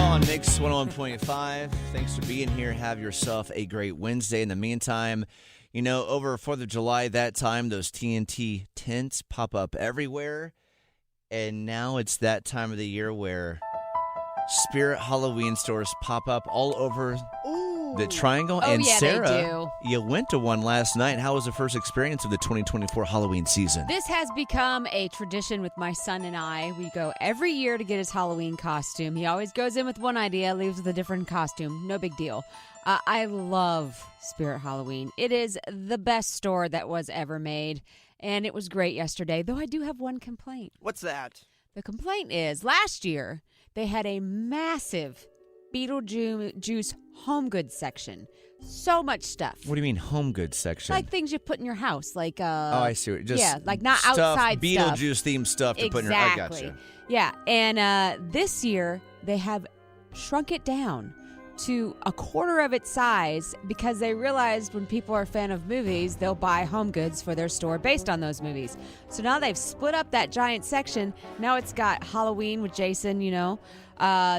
on Mix 101.5. Thanks for being here. Have yourself a great Wednesday. In the meantime, you know, over 4th of July, that time, those TNT tents pop up everywhere. And now it's that time of the year where Spirit Halloween stores pop up all over the Triangle. Oh, and yeah, Sarah, they do. You went to one last night. How was the first experience of the 2024 Halloween season? This has become a tradition with my son and I. We go every year to get his Halloween costume. He always goes in with one idea, leaves with a different costume. No big deal. I love Spirit Halloween. It is the best store that was ever made, and it was great yesterday, though I do have one complaint. What's that? The complaint is last year they had a massive Beetlejuice home goods section. So much stuff. What do you mean home goods section? Like things you put in your house, like oh, I see. Just yeah, like not stuff, outside Beetlejuice stuff. themed stuff to put in your. I gotcha. Yeah, and this year they have shrunk it down to a quarter of its size because they realized when people are a fan of movies, they'll buy home goods for their store based on those movies. So now they've split up that giant section. Now it's got Halloween with Jason, you know.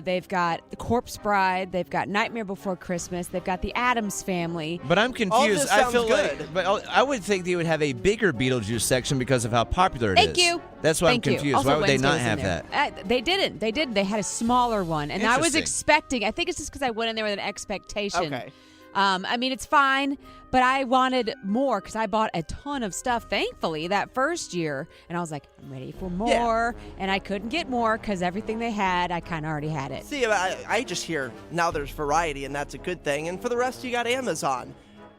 They've got The Corpse Bride. They've got Nightmare Before Christmas. They've got The Addams Family. But I'm confused. All this I sounds feel good. like, but I would think they would have a bigger Beetlejuice section because of how popular it is. Thank you. That's why Thank I'm you. confused. Also, Why would they Wednesday not was in have there. that? They didn't. They didn't. They had a smaller one, and I was Interesting. expecting. I think it's just because I went in there with an expectation. Okay. I mean, it's fine, but I wanted more because I bought a ton of stuff, thankfully, that first year. And I was like, I'm ready for more. And I couldn't get more because everything they had, I kind of already had it. See, I just hear now there's variety, and that's a good thing. And for the rest, you got Amazon.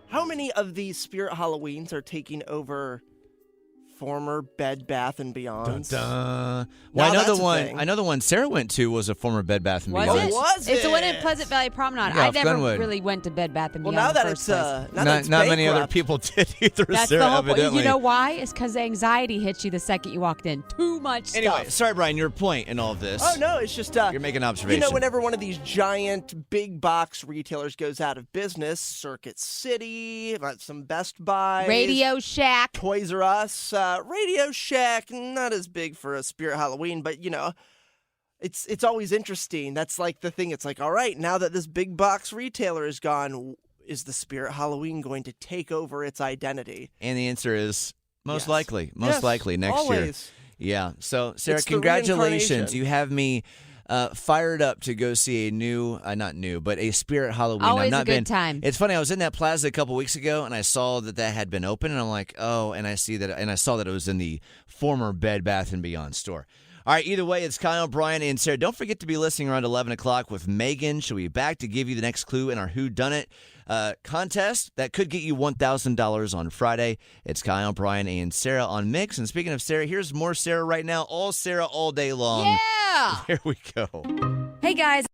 How many of these Spirit Halloweens are taking over former Bed Bath and Beyond? Well, Now I know that's the a one. thing. I know the one Sarah went to was a former Bed Bath and Was Beyond. it? Was It's the one at it? Pleasant Valley Promenade. Yeah, I off never Glenwood. really went to Bed Bath and Well, Beyond. now that in the it's first place. now that it's Not many other bankrupt. people did either. That's Sarah, the whole point. evidently. You know why? It's because anxiety hits you the second you walked in. Too much stuff. Anyway, sorry, Brian. Your point in all of this. Oh, no, it's just You're making an you observation. know, whenever one of these giant big box retailers goes out of business, Circuit City, some Best Buy, Radio Shack. Toys R Us, Radio Shack, not as big for a Spirit Halloween, but you know, it's always interesting. That's like the thing. It's like, all right, now that this big box retailer is gone, is the Spirit Halloween going to take over its identity? And the answer is most Yes. likely. Most Yes, likely next always. year. Yeah. So, Sarah, It's the congratulations. reincarnation. You have me fired up to go see a new, not new, but a Spirit Halloween. Always I've not a good been, time. It's funny. I was in that plaza a couple weeks ago, and I saw that had been open, and I'm like, oh, and I saw that it was in the former Bed Bath & Beyond store. All right, either way, it's Kyle, Brian, and Sarah. Don't forget to be listening around 11 o'clock with Megan. She'll be back to give you the next clue in our Who Done It contest. That could get you $1,000 on Friday. It's Kyle, Brian, and Sarah on Mix. And speaking of Sarah, here's more Sarah right now. All Sarah all day long. Yeah. Here we go. Hey, guys.